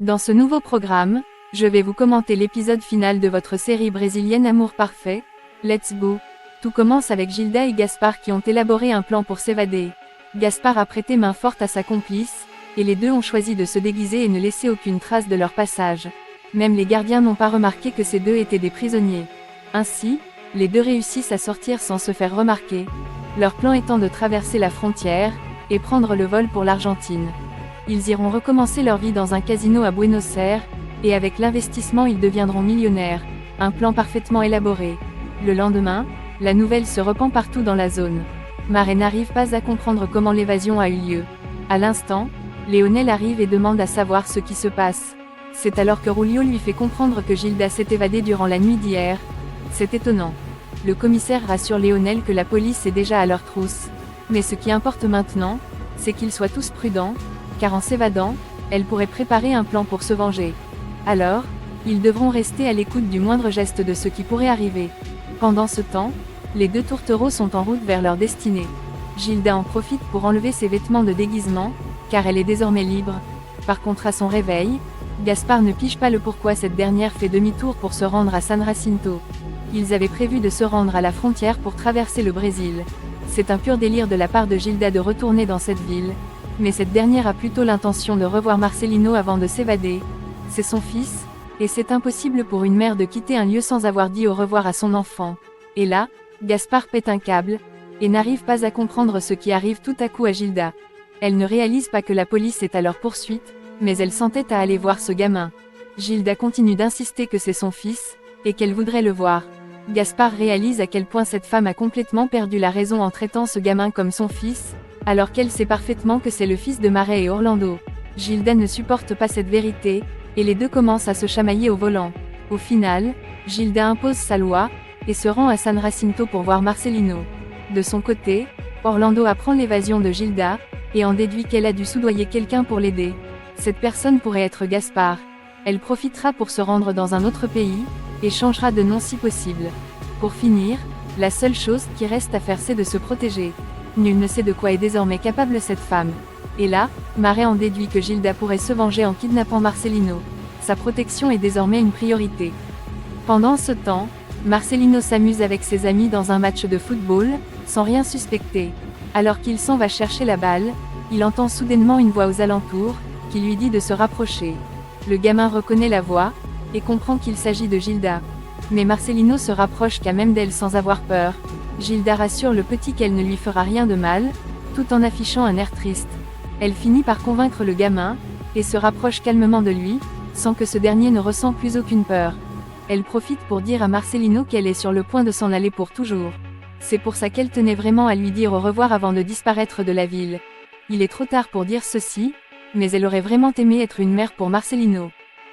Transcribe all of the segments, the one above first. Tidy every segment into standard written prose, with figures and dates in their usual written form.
Dans ce nouveau programme, je vais vous commenter l'épisode final de votre série brésilienne Amour Parfait. Let's go! Tout commence avec Gilda et Gaspard qui ont élaboré un plan pour s'évader. Gaspard a prêté main forte à sa complice, et les deux ont choisi de se déguiser et ne laisser aucune trace de leur passage. Même les gardiens n'ont pas remarqué que ces deux étaient des prisonniers. Ainsi, les deux réussissent à sortir sans se faire remarquer. Leur plan étant de traverser la frontière, et prendre le vol pour l'Argentine. Ils iront recommencer leur vie dans un casino à Buenos Aires, et avec l'investissement ils deviendront millionnaires, un plan parfaitement élaboré. Le lendemain, la nouvelle se répand partout dans la zone. Mare n'arrive pas à comprendre comment l'évasion a eu lieu. À l'instant, Léonel arrive et demande à savoir ce qui se passe. C'est alors que Julio lui fait comprendre que Gilda s'est évadée durant la nuit d'hier. C'est étonnant. Le commissaire rassure Léonel que la police est déjà à leur trousse. Mais ce qui importe maintenant, c'est qu'ils soient tous prudents, car en s'évadant, elle pourrait préparer un plan pour se venger. Alors, ils devront rester à l'écoute du moindre geste de ce qui pourrait arriver. Pendant ce temps, les deux tourtereaux sont en route vers leur destinée. Gilda en profite pour enlever ses vêtements de déguisement, car elle est désormais libre. Par contre à son réveil, Gaspard ne pige pas le pourquoi cette dernière fait demi-tour pour se rendre à San Jacinto. Ils avaient prévu de se rendre à la frontière pour traverser le Brésil. C'est un pur délire de la part de Gilda de retourner dans cette ville. Mais cette dernière a plutôt l'intention de revoir Marcelino avant de s'évader. C'est son fils, et c'est impossible pour une mère de quitter un lieu sans avoir dit au revoir à son enfant. Et là, Gaspard pète un câble, et n'arrive pas à comprendre ce qui arrive tout à coup à Gilda. Elle ne réalise pas que la police est à leur poursuite, mais elle s'entête à aller voir ce gamin. Gilda continue d'insister que c'est son fils, et qu'elle voudrait le voir. Gaspard réalise à quel point cette femme a complètement perdu la raison en traitant ce gamin comme son fils, alors qu'elle sait parfaitement que c'est le fils de Mare et Orlando. Gilda ne supporte pas cette vérité, et les deux commencent à se chamailler au volant. Au final, Gilda impose sa loi, et se rend à San Jacinto pour voir Marcelino. De son côté, Orlando apprend l'évasion de Gilda, et en déduit qu'elle a dû soudoyer quelqu'un pour l'aider. Cette personne pourrait être Gaspard. Elle profitera pour se rendre dans un autre pays, et changera de nom si possible. Pour finir, la seule chose qui reste à faire c'est de se protéger. Nul ne sait de quoi est désormais capable cette femme. Et là, Mare en déduit que Gilda pourrait se venger en kidnappant Marcelino. Sa protection est désormais une priorité. Pendant ce temps, Marcelino s'amuse avec ses amis dans un match de football, sans rien suspecter. Alors qu'il s'en va chercher la balle, il entend soudainement une voix aux alentours, qui lui dit de se rapprocher. Le gamin reconnaît la voix, et comprend qu'il s'agit de Gilda. Mais Marcelino se rapproche qu'à même d'elle sans avoir peur. Gilda rassure le petit qu'elle ne lui fera rien de mal, tout en affichant un air triste. Elle finit par convaincre le gamin, et se rapproche calmement de lui, sans que ce dernier ne ressent plus aucune peur. Elle profite pour dire à Marcelino qu'elle est sur le point de s'en aller pour toujours. C'est pour ça qu'elle tenait vraiment à lui dire au revoir avant de disparaître de la ville. Il est trop tard pour dire ceci, mais elle aurait vraiment aimé être une mère pour Marcelino.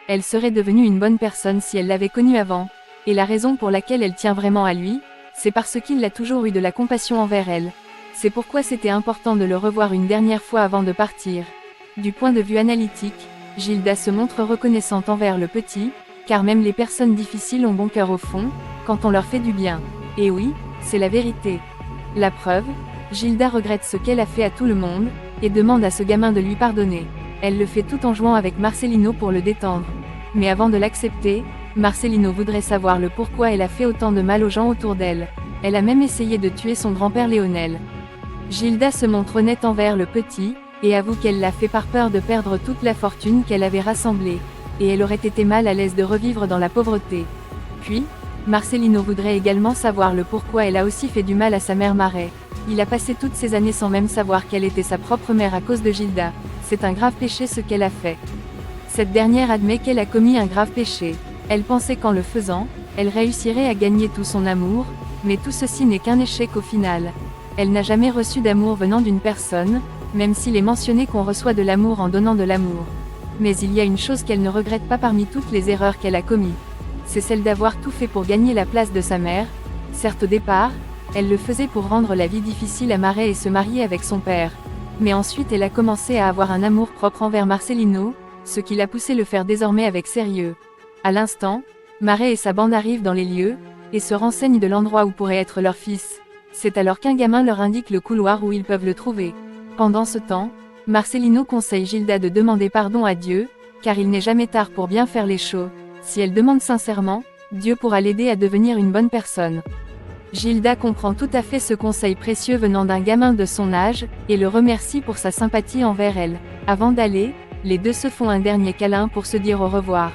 Elle serait devenue une bonne personne si elle l'avait connu avant, et la raison pour laquelle elle tient vraiment à lui, c'est parce qu'il a toujours eu de la compassion envers elle. C'est pourquoi c'était important de le revoir une dernière fois avant de partir. Du point de vue analytique, Gilda se montre reconnaissante envers le petit, car même les personnes difficiles ont bon cœur au fond, quand on leur fait du bien. Et oui, c'est la vérité. La preuve, Gilda regrette ce qu'elle a fait à tout le monde, et demande à ce gamin de lui pardonner. Elle le fait tout en jouant avec Marcelino pour le détendre. Mais avant de l'accepter, Marcelino voudrait savoir le pourquoi elle a fait autant de mal aux gens autour d'elle. Elle a même essayé de tuer son grand-père Léonel. Gilda se montre honnête envers le petit, et avoue qu'elle l'a fait par peur de perdre toute la fortune qu'elle avait rassemblée, et elle aurait été mal à l'aise de revivre dans la pauvreté. Puis, Marcelino voudrait également savoir le pourquoi elle a aussi fait du mal à sa mère Mare. Il a passé toutes ces années sans même savoir qu'elle était sa propre mère à cause de Gilda. C'est un grave péché ce qu'elle a fait. Cette dernière admet qu'elle a commis un grave péché. Elle pensait qu'en le faisant, elle réussirait à gagner tout son amour, mais tout ceci n'est qu'un échec au final. Elle n'a jamais reçu d'amour venant d'une personne, même s'il est mentionné qu'on reçoit de l'amour en donnant de l'amour. Mais il y a une chose qu'elle ne regrette pas parmi toutes les erreurs qu'elle a commises. C'est celle d'avoir tout fait pour gagner la place de sa mère. Certes au départ, elle le faisait pour rendre la vie difficile à Mare et se marier avec son père. Mais ensuite elle a commencé à avoir un amour propre envers Marcelino, ce qui l'a poussé le faire désormais avec sérieux. À l'instant, Mare et sa bande arrivent dans les lieux, et se renseignent de l'endroit où pourrait être leur fils. C'est alors qu'un gamin leur indique le couloir où ils peuvent le trouver. Pendant ce temps, Marcelino conseille Gilda de demander pardon à Dieu, car il n'est jamais tard pour bien faire les choses. Si elle demande sincèrement, Dieu pourra l'aider à devenir une bonne personne. Gilda comprend tout à fait ce conseil précieux venant d'un gamin de son âge, et le remercie pour sa sympathie envers elle. Avant d'aller, les deux se font un dernier câlin pour se dire au revoir.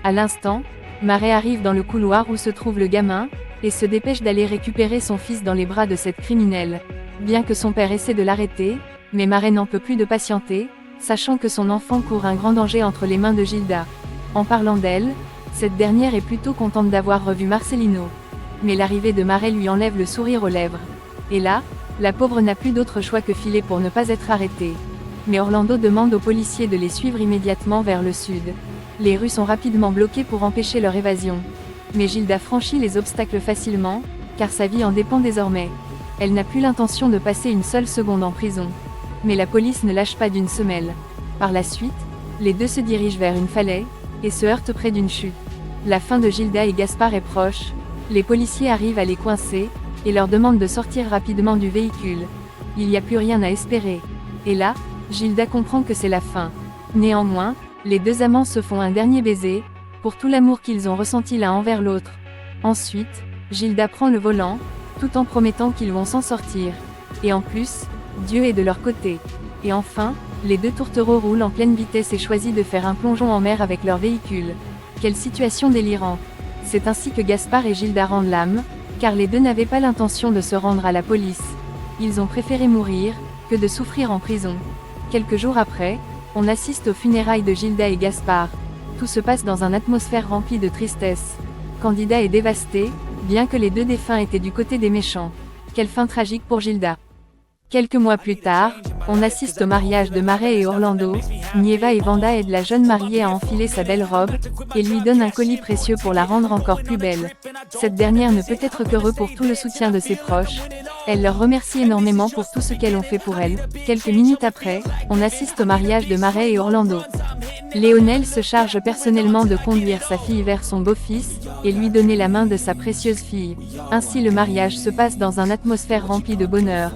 À l'instant, Mare arrive dans le couloir où se trouve le gamin, et se dépêche d'aller récupérer son fils dans les bras de cette criminelle. Bien que son père essaie de l'arrêter, mais Mare n'en peut plus de patienter, sachant que son enfant court un grand danger entre les mains de Gilda. En parlant d'elle, cette dernière est plutôt contente d'avoir revu Marcelino. Mais l'arrivée de Mare lui enlève le sourire aux lèvres. Et là, la pauvre n'a plus d'autre choix que filer pour ne pas être arrêtée. Mais Orlando demande aux policiers de les suivre immédiatement vers le sud. Les rues sont rapidement bloquées pour empêcher leur évasion. Mais Gilda franchit les obstacles facilement, car sa vie en dépend désormais. Elle n'a plus l'intention de passer une seule seconde en prison. Mais la police ne lâche pas d'une semelle. Par la suite, les deux se dirigent vers une falaise, et se heurtent près d'une chute. La fin de Gilda et Gaspard est proche. Les policiers arrivent à les coincer, et leur demandent de sortir rapidement du véhicule. Il n'y a plus rien à espérer. Et là, Gilda comprend que c'est la fin. Néanmoins, les deux amants se font un dernier baiser, pour tout l'amour qu'ils ont ressenti l'un envers l'autre. Ensuite, Gilda prend le volant, tout en promettant qu'ils vont s'en sortir. Et en plus, Dieu est de leur côté. Et enfin, les deux tourtereaux roulent en pleine vitesse et choisissent de faire un plongeon en mer avec leur véhicule. Quelle situation délirante! C'est ainsi que Gaspard et Gilda rendent l'âme, car les deux n'avaient pas l'intention de se rendre à la police. Ils ont préféré mourir, que de souffrir en prison. Quelques jours après, on assiste aux funérailles de Gilda et Gaspard. Tout se passe dans une atmosphère remplie de tristesse. Candida est dévastée, bien que les deux défunts étaient du côté des méchants. Quelle fin tragique pour Gilda. Quelques mois plus tard, on assiste au mariage de Mare et Orlando. Nieva et Vanda aident la jeune mariée à enfiler sa belle robe, et lui donnent un colis précieux pour la rendre encore plus belle. Cette dernière ne peut être qu'heureuse pour tout le soutien de ses proches. Elle leur remercie énormément pour tout ce qu'elles ont fait pour elle. Quelques minutes après, on assiste au mariage de Mare et Orlando. Léonel se charge personnellement de conduire sa fille vers son beau-fils, et lui donner la main de sa précieuse fille. Ainsi le mariage se passe dans une atmosphère remplie de bonheur.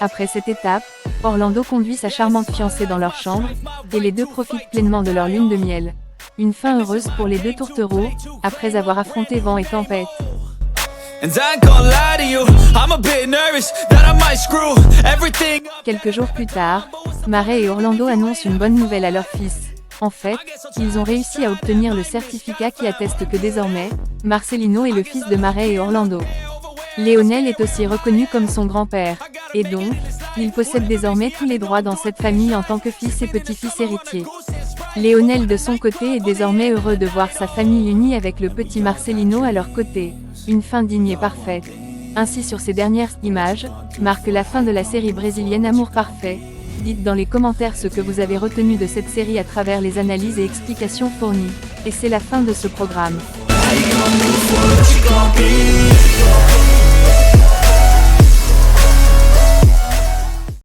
Après cette étape, Orlando conduit sa charmante fiancée dans leur chambre, et les deux profitent pleinement de leur lune de miel. Une fin heureuse pour les deux tourtereaux, après avoir affronté vent et tempête. Quelques jours plus tard, Mare et Orlando annoncent une bonne nouvelle à leur fils. En fait, ils ont réussi à obtenir le certificat qui atteste que désormais, Marcelino est le fils de Mare et Orlando. Léonel est aussi reconnu comme son grand-père, et donc, il possède désormais tous les droits dans cette famille en tant que fils et petit-fils héritier. Léonel de son côté est désormais heureux de voir sa famille unie avec le petit Marcelino à leur côté. Une fin digne et parfaite. Ainsi sur ces dernières images, marque la fin de la série brésilienne Amour Parfait. Dites dans les commentaires ce que vous avez retenu de cette série à travers les analyses et explications fournies. Et c'est la fin de ce programme.